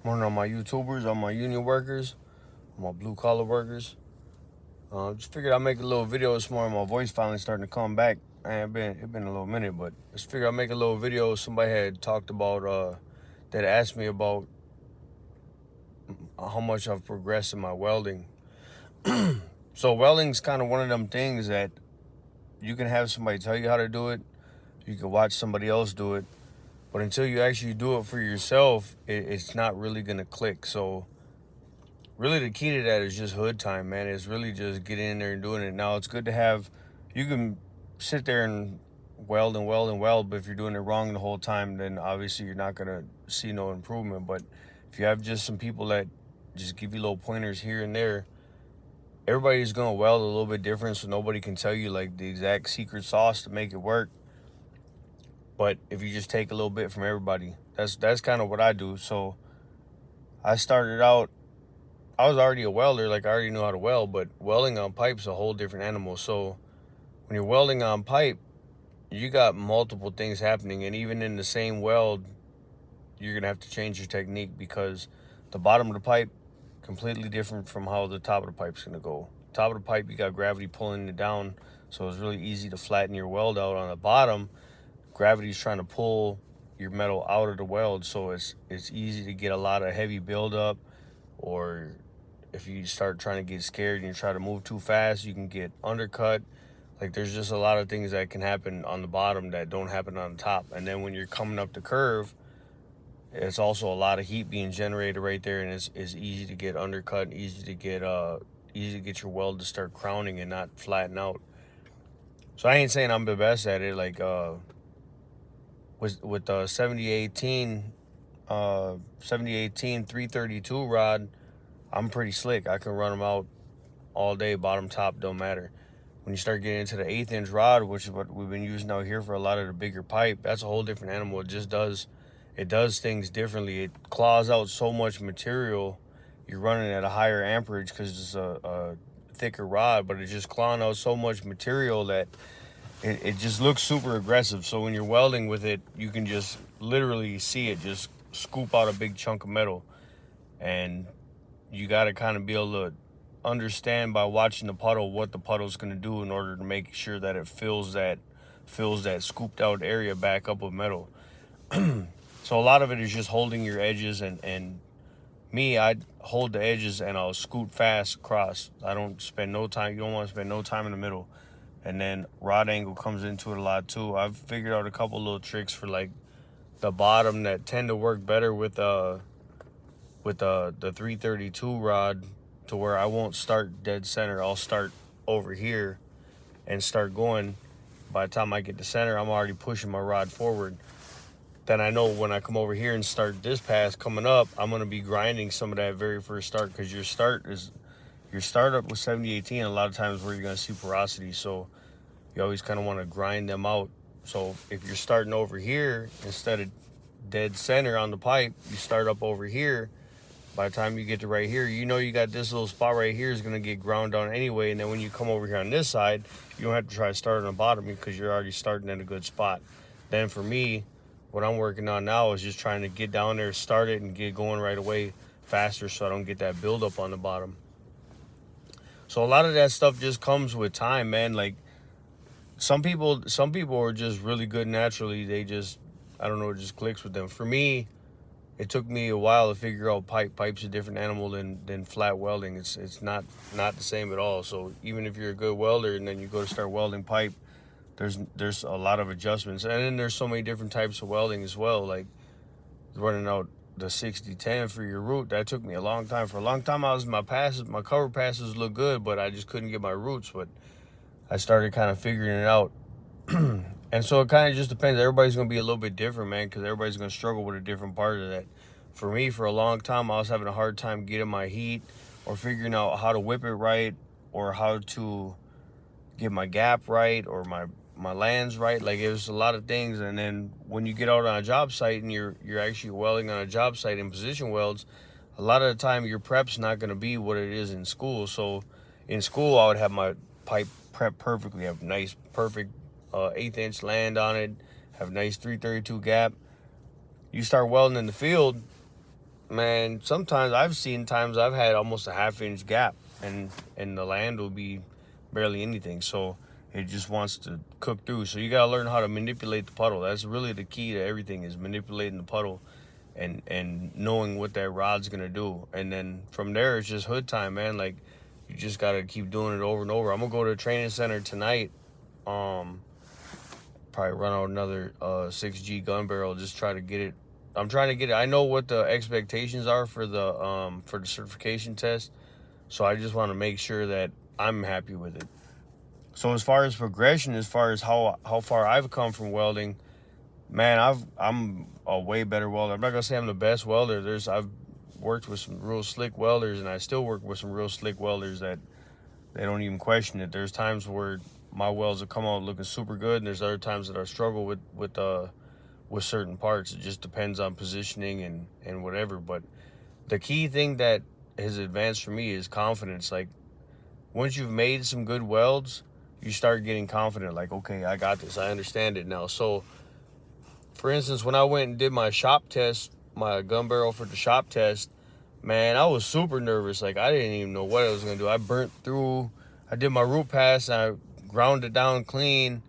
Morning, all my YouTubers, all my union workers, all my blue collar workers. Just figured I'd make a little video this morning. My voice finally starting to come back. Man, it been a little minute, but just figured I'd make a little video. Somebody had talked about that asked me about how much I've progressed in my welding. So welding's kind of one of them things that you can have somebody tell you how to do it. You can watch somebody else do it, but until you actually do it for yourself, it's not really gonna click. So really the key to that is just hood time, man. It's really just getting in there and doing it. Now it's good to have, you can sit there and weld and weld and weld, but if you're doing it wrong the whole time, then obviously you're not gonna see no improvement. But if you have just some people that just give you little pointers here and there, everybody's gonna weld a little bit different, so nobody can tell you like the exact secret sauce to make it work. But if you just take a little bit from everybody, that's kind of what I do. So I started out, I was already a welder, like I already knew how to weld, but welding on pipe's a whole different animal. So when you're welding on pipe, you got multiple things happening, and even in the same weld, you're gonna have to change your technique because the bottom of the pipe completely different from how the top of the pipe's gonna go. Top of the pipe, you got gravity pulling it down, so it's really easy to flatten your weld out. On the bottom, gravity's trying to pull your metal out of the weld, so it's easy to get a lot of heavy buildup. Or if you start trying to get scared and you try to move too fast, you can get undercut. Like there's just a lot of things that can happen on the bottom that don't happen on the top. And then when you're coming up the curve, it's also a lot of heat being generated right there, and it's easy to get undercut, easy to get your weld to start crowning and not flatten out. So I ain't saying I'm the best at it. Like with the 7018 332 rod, I'm pretty slick. I can run them out all day, bottom, top, don't matter. When you start getting into the 1/8 rod, which is what we've been using out here for a lot of the bigger pipe, that's a whole different animal. It does things differently. It claws out so much material. You're running at a higher amperage because it's a thicker rod, but it's just clawing out so much material that it just looks super aggressive. So when you're welding with it, you can just literally see it just scoop out a big chunk of metal. And you got to kind of be able to understand by watching the puddle what the puddle's going to do in order to make sure that it fills that scooped out area back up with metal. So a lot of it is just holding your edges, and me, I'd hold the edges and I'll scoot fast across. I don't spend no time. You don't want to spend no time in the middle. And then rod angle comes into it a lot too. I've figured out a couple little tricks for like the bottom that tend to work better with the 332 rod, to where I won't start dead center. I'll start over here and start going. By the time I get to center, I'm already pushing my rod forward. Then I know when I come over here and start this pass coming up, I'm going to be grinding some of that very first start, because your startup with 7018 a lot of times where you're going to see porosity. So you always kind of want to grind them out. So if you're starting over here instead of dead center on the pipe, you start up over here. By the time you get to right here, you know you got this little spot right here is going to get ground down anyway. And then when you come over here on this side, you don't have to try to start on the bottom because you're already starting at a good spot. Then for me, what I'm working on now is just trying to get down there, start it, and get going right away faster so I don't get that buildup on the bottom. So a lot of that stuff just comes with time, man. Like some people are just really good naturally. They just, I don't know, it just clicks with them. For me, it took me a while to figure out pipe's a different animal than flat welding. It's not the same at all. So even if you're a good welder and then you go to start welding pipe, there's a lot of adjustments. And then there's so many different types of welding as well. Like running out the 60-10 for your root, that took me a long time. For a long time, my cover passes look good, but I just couldn't get my roots. But I started kind of figuring it out. And so it kind of just depends. Everybody's going to be a little bit different, man, because everybody's going to struggle with a different part of that. For me, for a long time, I was having a hard time getting my heat or figuring out how to whip it right, or how to get my gap right, or my lands right. Like it was a lot of things. And then when you get out on a job site and you're actually welding on a job site in position welds, a lot of the time your prep's not going to be what it is in school. So in school, I would have my pipe prepped perfectly, have nice, perfect 1/8 land on it, have nice 332 gap. You start welding in the field, Man, sometimes I've seen times I've had almost a half-inch gap, and the land will be barely anything. So it just wants to cook through. So you gotta learn how to manipulate the puddle. That's really the key to everything, is manipulating the puddle and knowing what that rod's gonna do. And then from there, it's just hood time, man. Like, you just gotta keep doing it over and over. I'm gonna go to a training center tonight. Probably run out another 6G gun barrel. Just try to get it. I'm trying to get it. I know what the expectations are for the certification test, so I just want to make sure that I'm happy with it. So as far as progression, as far as how far I've come from welding, man, I'm a way better welder. I'm not gonna say I'm the best welder. I've worked with some real slick welders, and I still work with some real slick welders that they don't even question it. There's times where my welds will come out looking super good, and there's other times that I struggle with certain parts. It just depends on positioning and whatever. But the key thing that has advanced for me is confidence. Like, once you've made some good welds, you start getting confident. Like, okay, I got this. I understand it now. So, for instance, when I went and did my shop test, my gun barrel for the shop test, man, I was super nervous. Like, I didn't even know what I was going to do. I burnt through. I did my root pass, and I ground it down clean.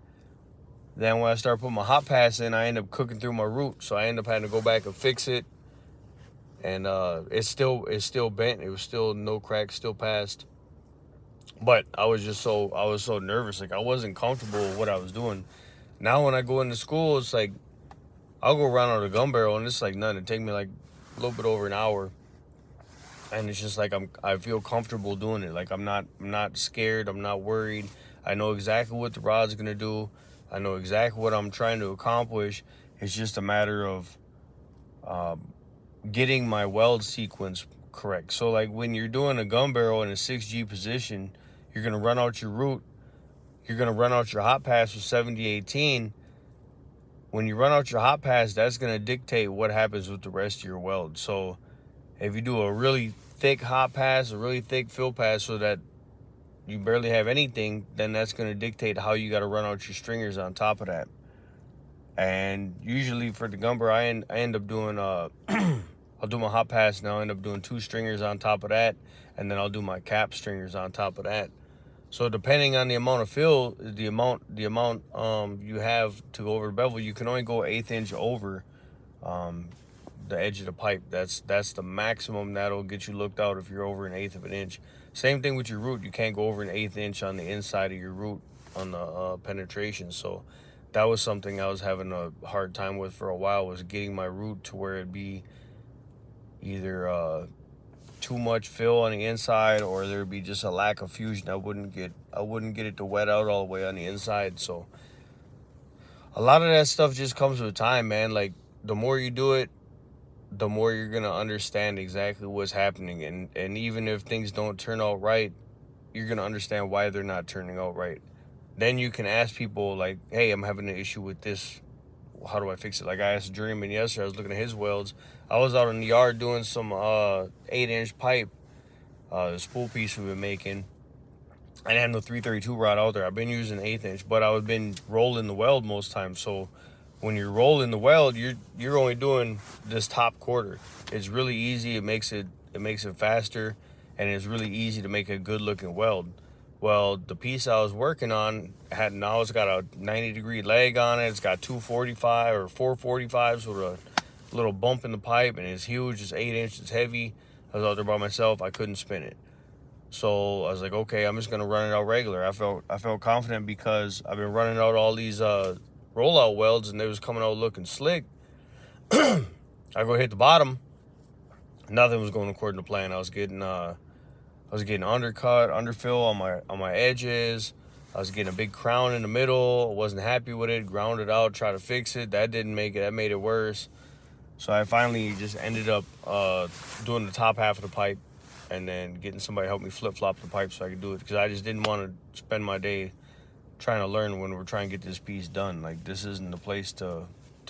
Then when I started putting my hot pass in, I ended up cooking through my root. So I ended up having to go back and fix it. And it's still bent. It was still no cracks, still passed. But I was so nervous. Like, I wasn't comfortable with what I was doing. Now when I go into school, it's like, I'll go around on a gun barrel, and it's like nothing. It take me like a little bit over an hour. And it's just like I feel comfortable doing it. Like, I'm not scared. I'm not worried. I know exactly what the rod's gonna do. I know exactly what I'm trying to accomplish. It's just a matter of getting my weld sequence correct. So, like, when you're doing a gun barrel in a 6G position, you're gonna run out your root. You're gonna run out your hot pass with 7018. When you run out your hot pass, that's gonna dictate what happens with the rest of your weld. So if you do a really thick hot pass, a really thick fill pass, so that you barely have anything, then that's going to dictate how you got to run out your stringers on top of that. And usually for the gun barrel, I end up doing I'll do my hot pass, and I'll end up doing 2 stringers on top of that, and then I'll do my cap stringers on top of that. So depending on the amount of fill, the amount you have to go over the bevel, you can only go 1/8 inch over the edge of the pipe. That's the maximum that'll get you looked out if you're over 1/8 of an inch. Same thing with your root. You can't go over 1/8 inch on the inside of your root on the penetration. So that was something I was having a hard time with for a while, was getting my root to where it'd be either too much fill on the inside, or there'd be just a lack of fusion. I wouldn't get it to wet out all the way on the inside. So a lot of that stuff just comes with time, man. Like, the more you do it, the more you're gonna understand exactly what's happening. And even if things don't turn out right, you're gonna understand why they're not turning out right. Then you can ask people, like, hey, I'm having an issue with this. How do I fix it? Like, I asked a journeyman yesterday. I was looking at his welds. I was out in the yard doing some 8-inch pipe, the spool piece we've been making. I didn't have no 332 rod out there. I've been using 1/8 inch, but I've been rolling the weld most times. So when you're rolling the weld, you're only doing this top quarter. It's really easy. It makes it faster, and it's really easy to make a good looking weld. Well, the piece I was working on it's got a 90-degree leg on it. It's got 245 or 445s with a little bump in the pipe, and it's huge. It's 8 inches heavy. I was out there by myself. I couldn't spin it. So I was like, okay, I'm just gonna run it out regular. I felt confident because I've been running out all these rollout welds, and they was coming out looking slick. I go hit the bottom. Nothing was going according to plan. I was getting undercut, underfill on my edges. I was getting a big crown in the middle. I wasn't happy with it. Ground it out, tried to fix it. That didn't make it. That made it worse. So I finally just ended up doing the top half of the pipe, and then getting somebody to help me flip-flop the pipe so I could do it, because I just didn't want to spend my day trying to learn when we're trying to get this piece done. Like, this isn't the place to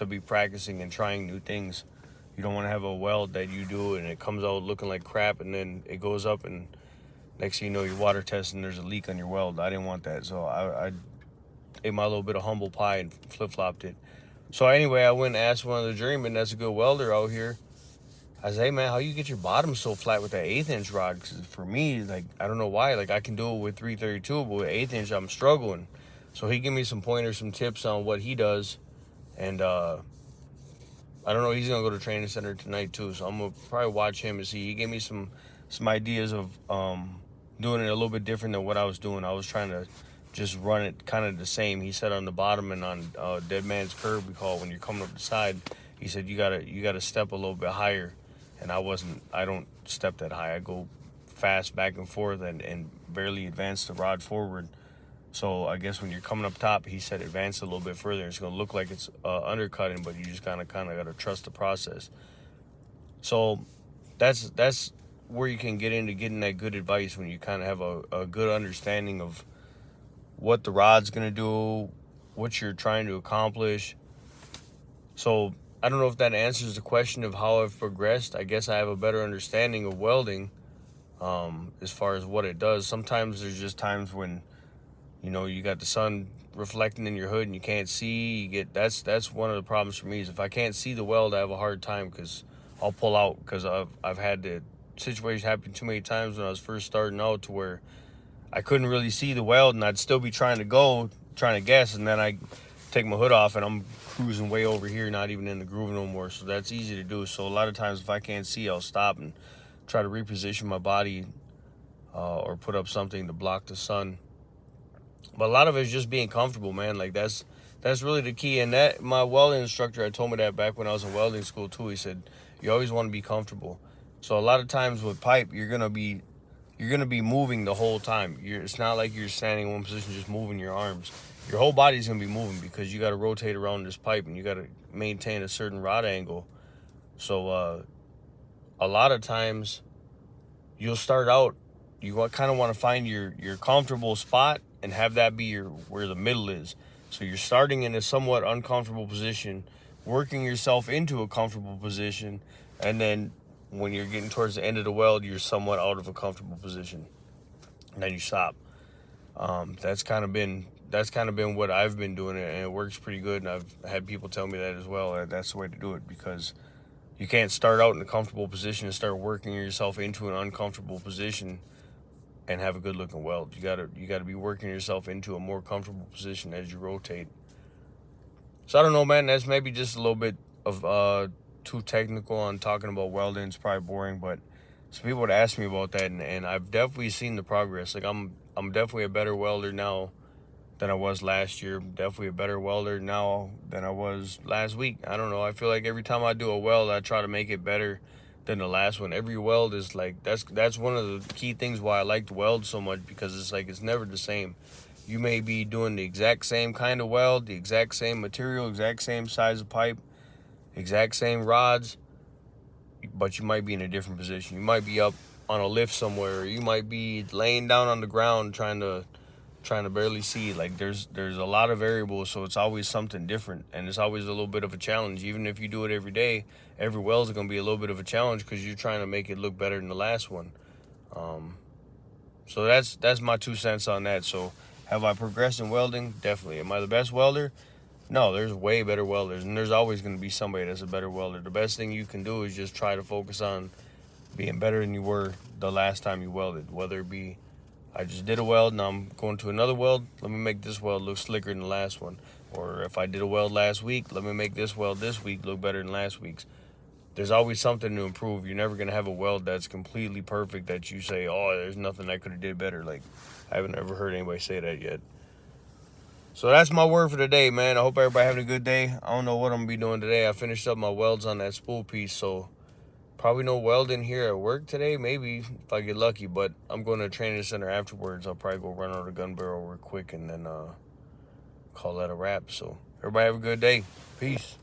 be practicing and trying new things. You don't want to have a weld that you do and it comes out looking like crap, and then it goes up, and next thing you know, you're water testing, there's a leak on your weld. I didn't want that. So I ate my little bit of humble pie and flip-flopped it. So anyway, I went and asked one of the journeymen that's a good welder out here. I said, hey man, how you get your bottom so flat with that 1/8 inch rod? Because for me, like, I don't know why. Like, I can do it with 332, but with 1/8 inch, I'm struggling. So he gave me some pointers, some tips on what he does, and I don't know. He's gonna go to training center tonight too, so I'm gonna probably watch him and see. He gave me some ideas of doing it a little bit different than what I was doing. I was trying to just run it kind of the same. He said on the bottom and on dead man's curve, we call it, when you're coming up the side. He said you gotta step a little bit higher, and I don't step that high. I go fast back and forth and barely advance the rod forward. So I guess when you're coming up top, he said advance a little bit further. It's gonna look like it's undercutting, but you just kind of gotta trust the process. So that's where you can get into getting that good advice, when you kind of have a good understanding of what the rod's gonna do, what you're trying to accomplish. So I don't know if that answers the question of how I've progressed. I guess I have a better understanding of welding as far as what it does. Sometimes there's just times when, you know, you got the sun reflecting in your hood and you can't see. That's one of the problems for me, is if I can't see the weld, I have a hard time, because I'll pull out, because I've had the situation happen too many times when I was first starting out, to where I couldn't really see the weld and I'd still be trying to guess, and then I take my hood off and I'm cruising way over here, not even in the groove no more. So that's easy to do. So a lot of times if I can't see, I'll stop and try to reposition my body or put up something to block the sun. But a lot of it is just being comfortable, man. Like, that's really the key. And that, my welding instructor had told me that back when I was in welding school too. He said, you always want to be comfortable. So a lot of times with pipe, you're gonna be moving the whole time. It's not like you're standing in one position just moving your arms. Your whole body's gonna be moving, because you got to rotate around this pipe and you got to maintain a certain rod angle. So a lot of times you'll start out, you kind of want to find your comfortable spot and have that be where the middle is. So you're starting in a somewhat uncomfortable position, working yourself into a comfortable position, and then when you're getting towards the end of the weld, you're somewhat out of a comfortable position, and then you stop. That's kind of been what I've been doing, and it works pretty good. And I've had people tell me that as well. That's the way to do it, because you can't start out in a comfortable position and start working yourself into an uncomfortable position and have a good looking weld. You gotta be working yourself into a more comfortable position as you rotate. So I don't know, man. That's maybe just a little bit of too technical on talking about welding. It's probably boring, but some people would ask me about that, and I've definitely seen the progress. Like, I'm definitely a better welder now than I was last year. Definitely a better welder now than I was last week. I don't know. I feel like every time I do a weld, I try to make it better than the last one. Every weld is like, that's one of the key things why I like to weld so much, because it's like, it's never the same. You may be doing the exact same kind of weld, the exact same material, exact same size of pipe, exact same rods, but you might be in a different position. You might be up on a lift somewhere, or you might be laying down on the ground trying to barely see. Like, there's a lot of variables, so it's always something different, and it's always a little bit of a challenge. Even if you do it every day, every weld is going to be a little bit of a challenge, because you're trying to make it look better than the last one. So that's my 2 cents on that. So have I progressed in welding? Definitely. Am I the best welder? No, there's way better welders, and there's always going to be somebody that's a better welder. The best thing you can do is just try to focus on being better than you were the last time you welded. Whether it be, I just did a weld, now I'm going to another weld, let me make this weld look slicker than the last one. Or if I did a weld last week, let me make this weld this week look better than last week's. There's always something to improve. You're never going to have a weld that's completely perfect that you say, oh, there's nothing I could have did better. Like, I haven't ever heard anybody say that yet. So that's my word for today, man. I hope everybody having a good day. I don't know what I'm going to be doing today. I finished up my welds on that spool piece, so probably no welding here at work today. Maybe if I get lucky, but I'm going to a training center afterwards. I'll probably go run out a gun barrel real quick and then call that a wrap. So everybody have a good day. Peace.